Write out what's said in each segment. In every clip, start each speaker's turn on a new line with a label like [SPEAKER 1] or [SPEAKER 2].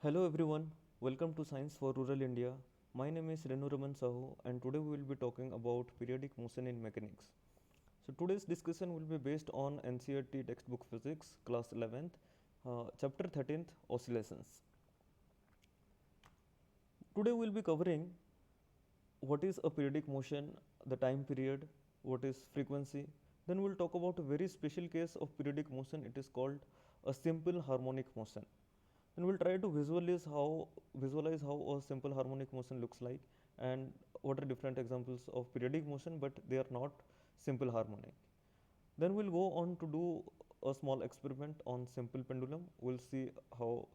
[SPEAKER 1] Hello everyone, welcome to Science for Rural India. My name is Renuraman Sahu and today we will be talking about periodic motion in mechanics. So today's discussion will be based on NCERT textbook physics class 11th, chapter 13th oscillations. Today we will be covering what is a periodic motion, the time period, what is frequency. Then we will talk about a very special case of periodic motion, it is called a simple harmonic motion. And we'll try to visualize how a simple harmonic motion looks like and what are different examples of periodic motion, but they are not simple harmonic. Then we'll go on to do a small experiment on simple pendulum. We'll see how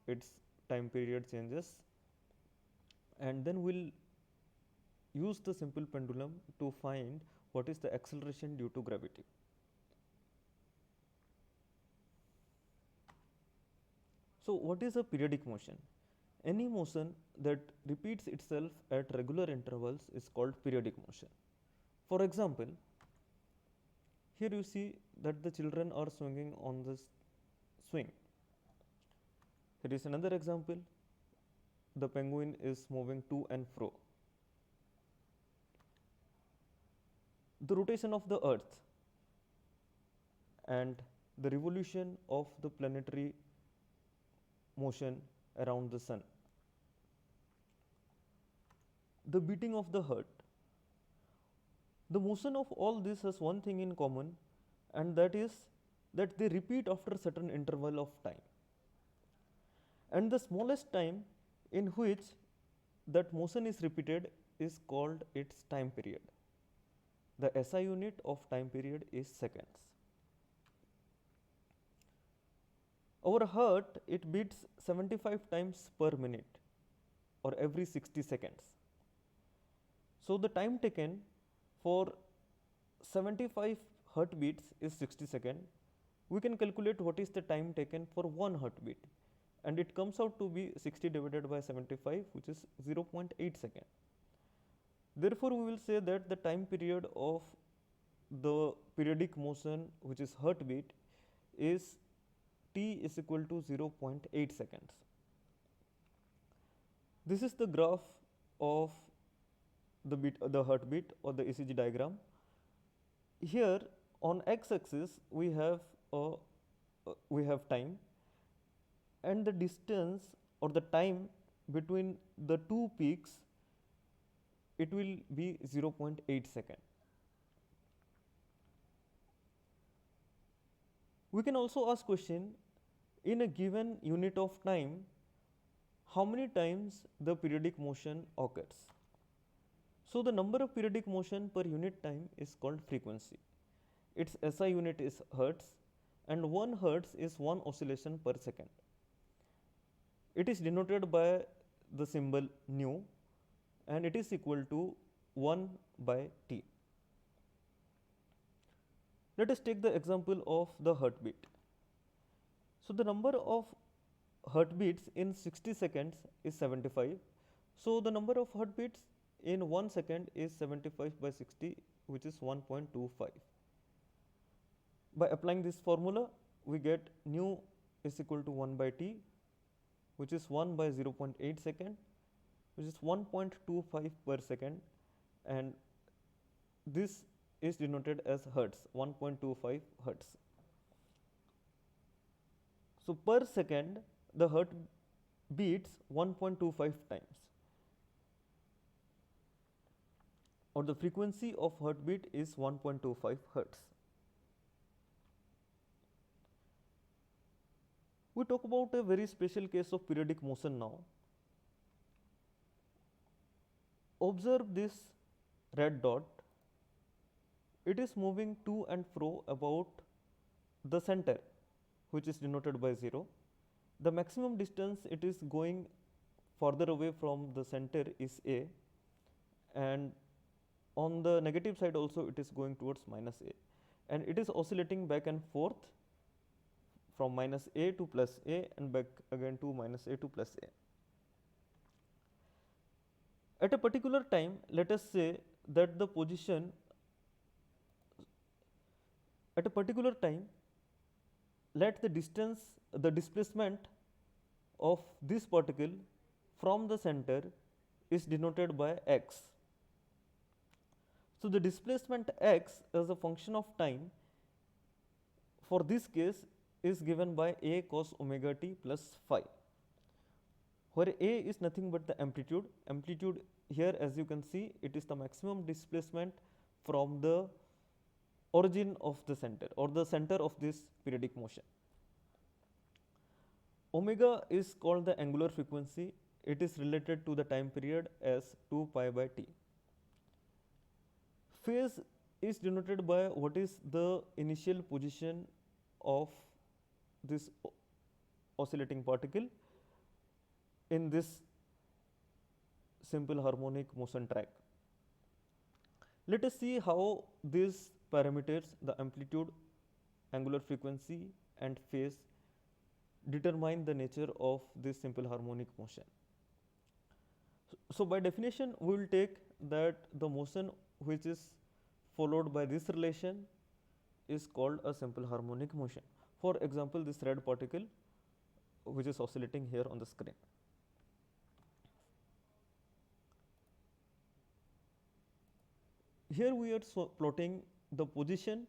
[SPEAKER 1] its time period changes, and then we'll use the simple pendulum to find what is the acceleration due to gravity. So what is a periodic motion? Any motion that repeats itself at regular intervals is called periodic motion. For example, here you see that the children are swinging on this swing. Here is another example. The penguin is moving to and fro. The rotation of the earth and the revolution of the planetary motion around the sun. The beating of the heart. The motion of all this has one thing in common, and that is that they repeat after a certain interval of time. And the smallest time in which that motion is repeated is called its time period. The SI unit of time period is seconds. Our heart, it beats 75 times per minute or every 60 seconds. So the time taken for 75 heartbeats is 60 seconds. We can calculate what is the time taken for one heartbeat, and it comes out to be 60 divided by 75, which is 0.8 seconds. Therefore, we will say that the time period of the periodic motion, which is heartbeat, is t is equal to 0.8 seconds. This is the graph of the heartbeat or the ECG diagram. Here on x-axis we have time, and the distance or the time between the two peaks, it will be 0.8 second. We can also ask question, in a given unit of time, how many times the periodic motion occurs? So the number of periodic motion per unit time is called frequency. Its SI unit is hertz, and 1 hertz is 1 oscillation per second. It is denoted by the symbol nu, and it is equal to 1 by t. Let us take the example of the heartbeat. So the number of heartbeats in 60 seconds is 75. So the number of heartbeats in 1 second is 75 by 60, which is 1.25. By applying this formula, we get nu is equal to 1 by t, which is 1 by 0.8 second, which is 1.25 per second, and this is denoted as hertz, 1.25 hertz. So per second the heart beats 1.25 times, or the frequency of heartbeat is 1.25 hertz. We talk about a very special case of periodic motion now. Observe this red dot. It is moving to and fro about the center, which is denoted by 0. The maximum distance it is going further away from the center is a, and on the negative side also it is going towards minus a, and it is oscillating back and forth from minus a to plus a and back again to minus a to plus a. At a particular time, let us say that the position at a particular time, let the displacement of this particle from the center is denoted by x. So, the displacement x as a function of time for this case is given by a cos omega t plus phi, where a is nothing but the amplitude. Amplitude here, as you can see, it is the maximum displacement from the origin of the center or the center of this periodic motion. Omega is called the angular frequency. It is related to the time period as 2 pi by t. Phase is denoted by what is the initial position of this oscillating particle in this simple harmonic motion track. Let us see how these parameters, the amplitude, angular frequency and phase, determine the nature of this simple harmonic motion. So, by definition, we will take that the motion which is followed by this relation is called a simple harmonic motion. For example, this red particle which is oscillating here on the screen. Here we are plotting the position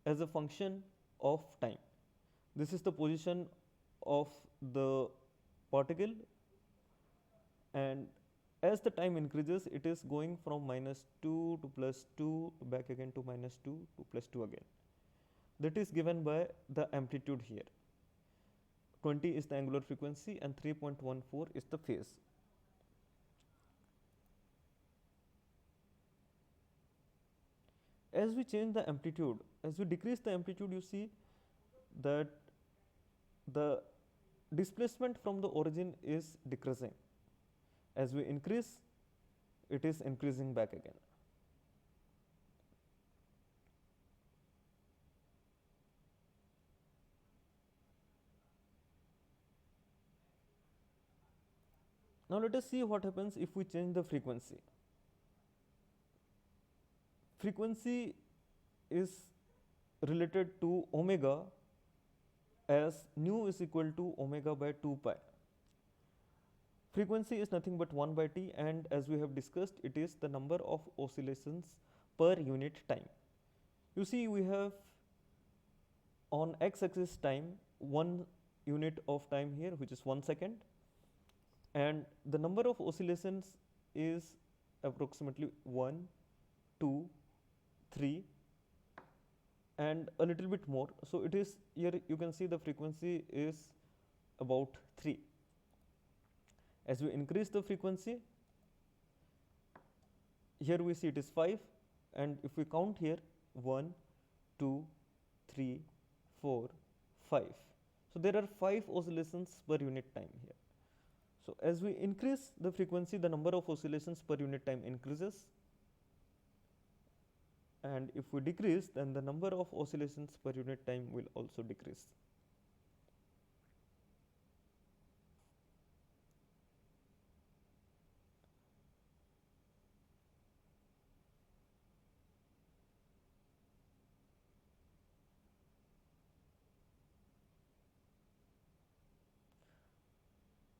[SPEAKER 1] as a function of time. This is the position of the particle, and as the time increases, it is going from -2 to +2 back again to -2 to +2 again. That is given by the amplitude here. 20 is the angular frequency and 3.14 is the phase. As we change the amplitude, as we decrease the amplitude, you see that the displacement from the origin is decreasing. As we increase, it is increasing back again. Now, let us see what happens if we change the frequency. Frequency is related to omega as nu is equal to omega by 2 pi. Frequency is nothing but 1 by t, and as we have discussed, it is the number of oscillations per unit time. You see, we have on x axis time 1 unit of time here, which is 1 second, and the number of oscillations is approximately 1, 2, 3 and a little bit more. So, it is here you can see the frequency is about 3. As we increase the frequency, here we see it is 5, and if we count here 1, 2, 3, 4, 5. So, there are 5 oscillations per unit time here. So, as we increase the frequency, the number of oscillations per unit time increases, and if we decrease, then the number of oscillations per unit time will also decrease.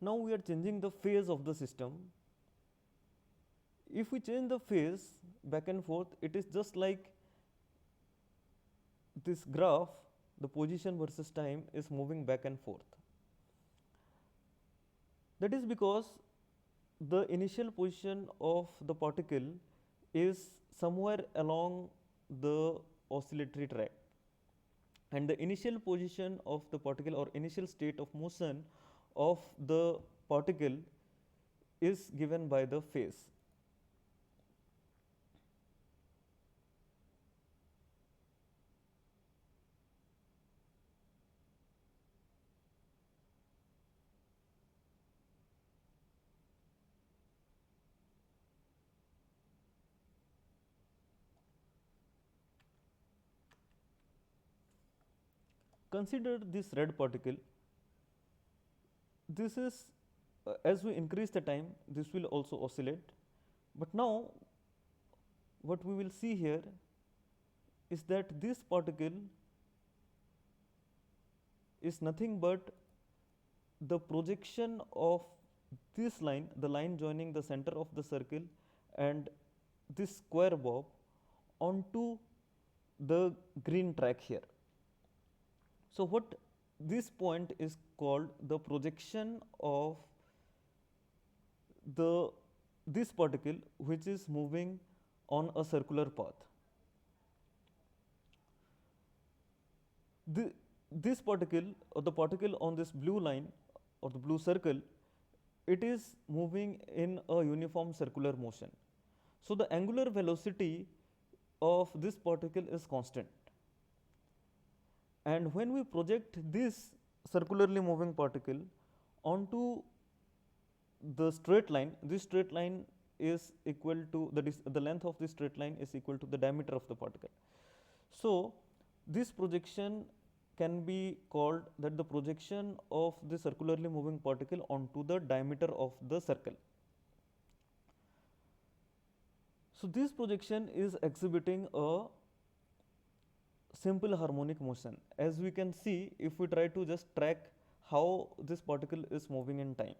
[SPEAKER 1] Now, we are changing the phase of the system. If we change the phase back and forth, it is just like this graph, the position versus time is moving back and forth. That is because the initial position of the particle is somewhere along the oscillatory track, and the initial position of the particle or initial state of motion of the particle is given by the phase. Consider this red particle. This is as we increase the time, this will also oscillate, but now what we will see here is that this particle is nothing but the projection of this line, the line joining the center of the circle and this square bob onto the green track here. So, what this point is called the projection of the this particle which is moving on a circular path. This particle or the particle on this blue line or the blue circle, it is moving in a uniform circular motion. So, the angular velocity of this particle is constant, and when we project this circularly moving particle onto the straight line, this straight line is equal to the length of this straight line is equal to the diameter of the particle. So, this projection can be called that the projection of the circularly moving particle onto the diameter of the circle. So, this projection is exhibiting a simple harmonic motion. As we can see, if we try to just track how this particle is moving in time,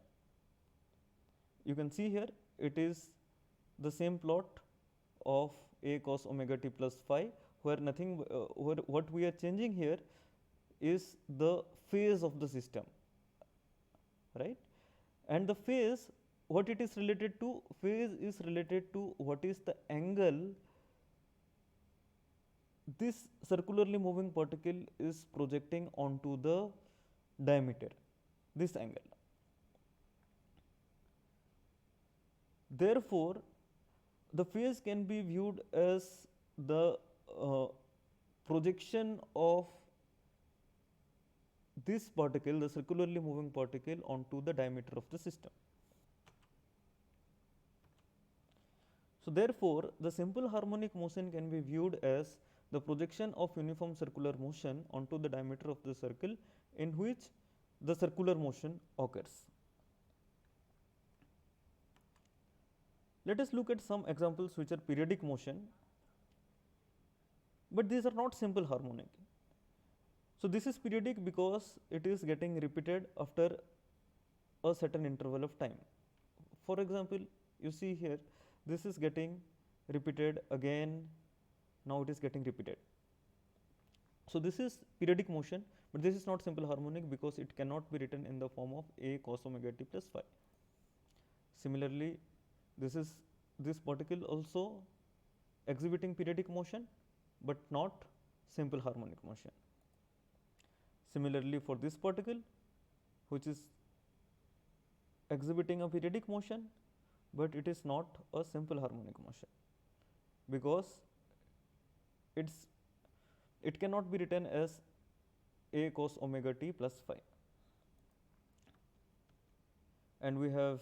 [SPEAKER 1] you can see here it is the same plot of a cos omega t plus phi, where nothing where what we are changing here is the phase of the system, right? And the phase, what it is related to, phase is related to what is the angle this circularly moving particle is projecting onto the diameter, this angle. Therefore, the phase can be viewed as the projection of this particle, the circularly moving particle, onto the diameter of the system. So, therefore, the simple harmonic motion can be viewed as the projection of uniform circular motion onto the diameter of the circle in which the circular motion occurs. Let us look at some examples which are periodic motion, but these are not simple harmonic. So, this is periodic because it is getting repeated after a certain interval of time. For example, you see here this is getting repeated again, now it is getting repeated. So, this is periodic motion, but this is not simple harmonic because it cannot be written in the form of a cos omega t plus phi. Similarly, this particle also exhibiting periodic motion, but not simple harmonic motion. Similarly, for this particle which is exhibiting a periodic motion, but it is not a simple harmonic motion because it cannot be written as a cos omega t plus phi. And we have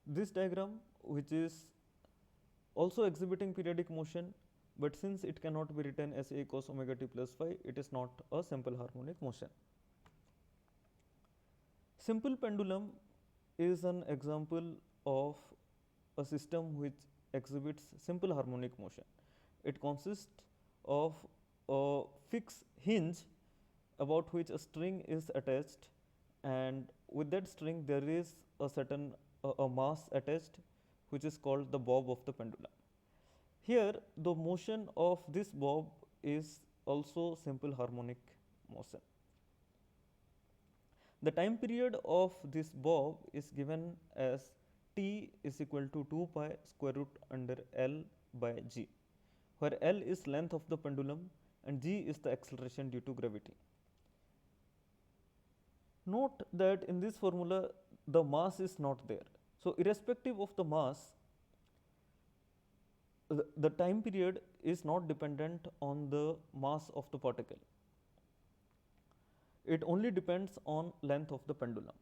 [SPEAKER 1] this diagram which is also exhibiting periodic motion, but since it cannot be written as a cos omega t plus phi, it is not a simple harmonic motion. Simple pendulum is an example of a system which exhibits simple harmonic motion. It consists of a fixed hinge about which a string is attached, and with that string there is a certain a mass attached which is called the bob of the pendulum. Here the motion of this bob is also simple harmonic motion. The time period of this bob is given as t is equal to 2 pi square root under L by g, where L is length of the pendulum and g is the acceleration due to gravity. Note that in this formula the mass is not there. So, irrespective of the mass, the time period is not dependent on the mass of the particle. It only depends on length of the pendulum.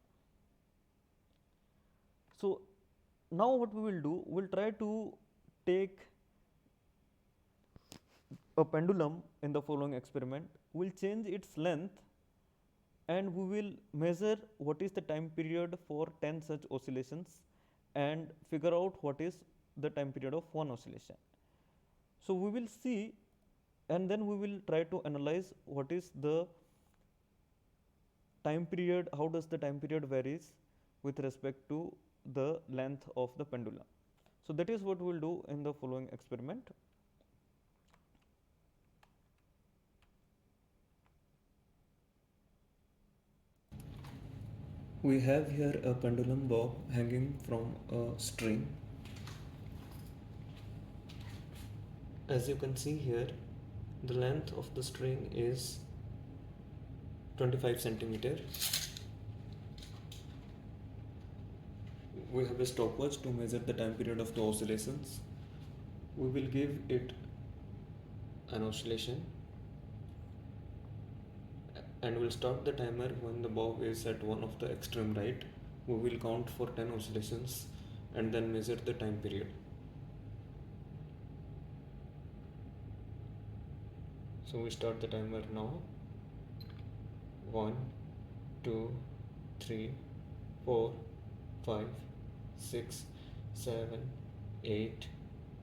[SPEAKER 1] So, now what we will do, we will try to take a pendulum in the following experiment. We will change its length and we will measure what is the time period for 10 such oscillations and figure out what is the time period of one oscillation. So, we will see and then we will try to analyze what is the time period, how does the time period varies with respect to the length of the pendulum. So that is what we will do in the following experiment. We have here a pendulum bob hanging from a string. As you can see here, the length of the string is 25 centimeter. We have a stopwatch to measure the time period of the oscillations. We will give it an oscillation and we'll start the timer when the bob is at one of the extreme right. We will count for 10 oscillations and then measure the time period. So we start the timer now. 1, 2, 3, 4, 5, 6, 7, 8,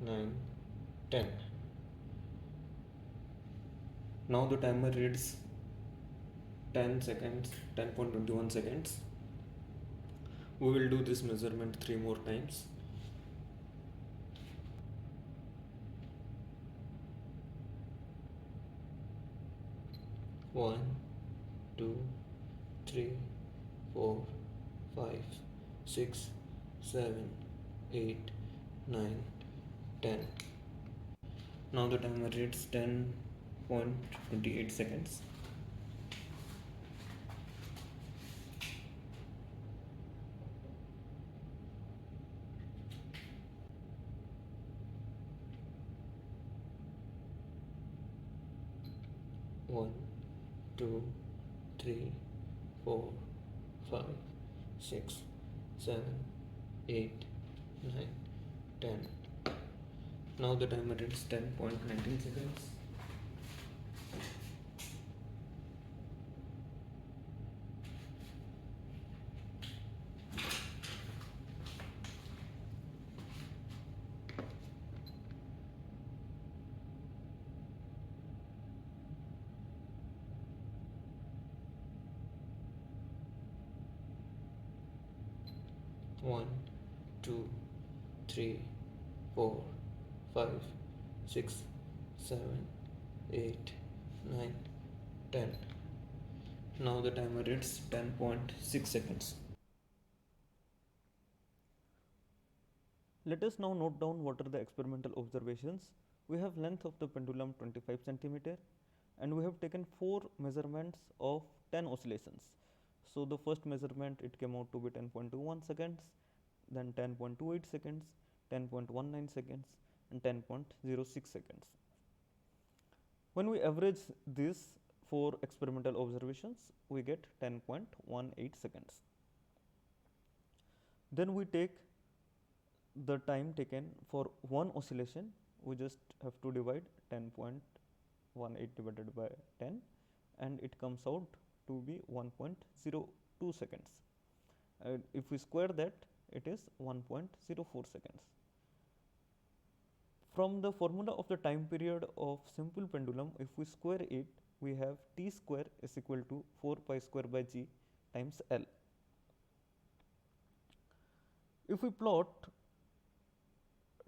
[SPEAKER 1] 9, 10. Now the timer reads 10 seconds, 10.21 seconds. We will do this measurement 3 more times. One, 2, 3, 4, 5, 6, 7, 8, 9, 10. Now the timer reads 10.28 seconds. One, 2, 3, 4, 5, 6, 7, 8, 9, 10. Now the timer reads 10.19 seconds. One, 2, 3, 4, 5, 6, 7, 8, 9, 10. Now the timer reads 10.6 seconds. Let us now note down what are the experimental observations. We have length of the pendulum 25 centimeter and we have taken 4 measurements of 10 oscillations. So the first measurement, it came out to be 10.21 seconds, then 10.28 seconds, 10.19 seconds and 10.06 seconds. When we average these 4 experimental observations, we get 10.18 seconds. Then we take the time taken for one oscillation. We just have to divide 10.18 divided by 10 and it comes out to be 1.02 seconds. If we square that, it is 1.04 seconds. From the formula of the time period of simple pendulum, if we square it, we have t square is equal to 4 pi square by g times L. If we plot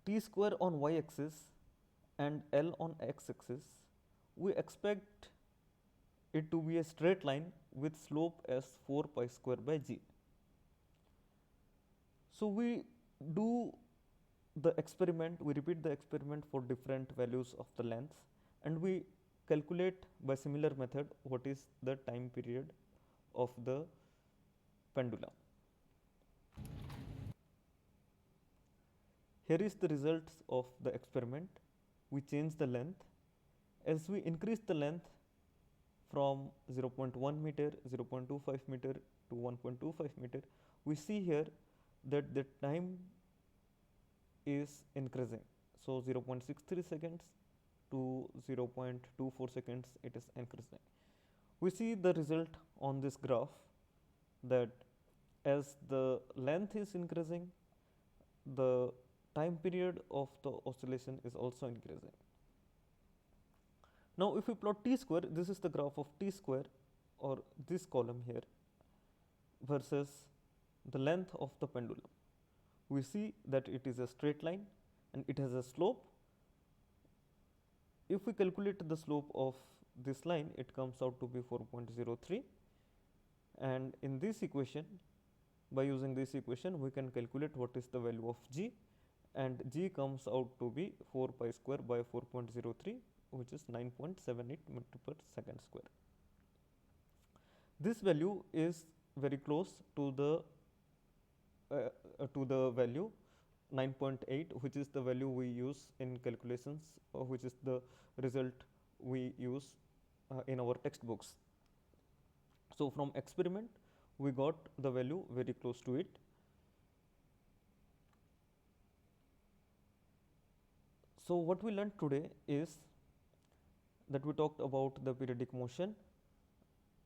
[SPEAKER 1] t square on y axis and L on x axis, we expect it to be a straight line with slope as 4 pi square by g. So we do the experiment, we repeat the experiment for different values of the lengths and we calculate by similar method what is the time period of the pendulum. Here is the results of the experiment. We change the length. As we increase the length from 0.1 meter, 0.25 meter to 1.25 meter, we see here that the time is increasing. So 0.63 seconds to 0.24 seconds it is increasing. We see the result on this graph that as the length is increasing, the time period of the oscillation is also increasing. Now if we plot t square, this is the graph of t square or this column here. versus the length of the pendulum. We see that it is a straight line and it has a slope. If we calculate the slope of this line, it comes out to be 4.03, and in this equation, by using this equation, we can calculate what is the value of g, and g comes out to be 4 pi square by 4.03, which is 9.78 meter per second square. This value is very close to the value 9.8, which is the value we use in calculations, which is the result we use in our textbooks. So from experiment, we got the value very close to it. So what we learned today is that we talked about the periodic motion,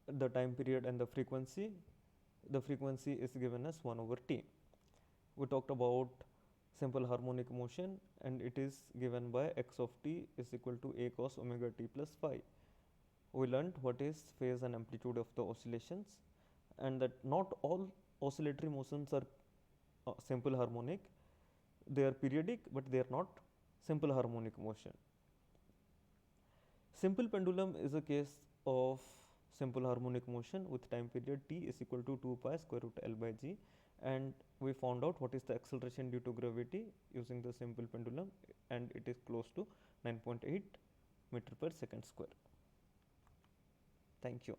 [SPEAKER 1] the time period and the frequency. The frequency is given as 1 over t. We talked about simple harmonic motion, and it is given by x of t is equal to a cos omega t plus phi. We learned what is phase and amplitude of the oscillations, and that not all oscillatory motions are simple harmonic. They are periodic, but they are not simple harmonic motion. Simple pendulum is a case of simple harmonic motion with time period t is equal to 2 pi square root L by g, and we found out what is the acceleration due to gravity using the simple pendulum, and it is close to 9.8 meter per second square. Thank you.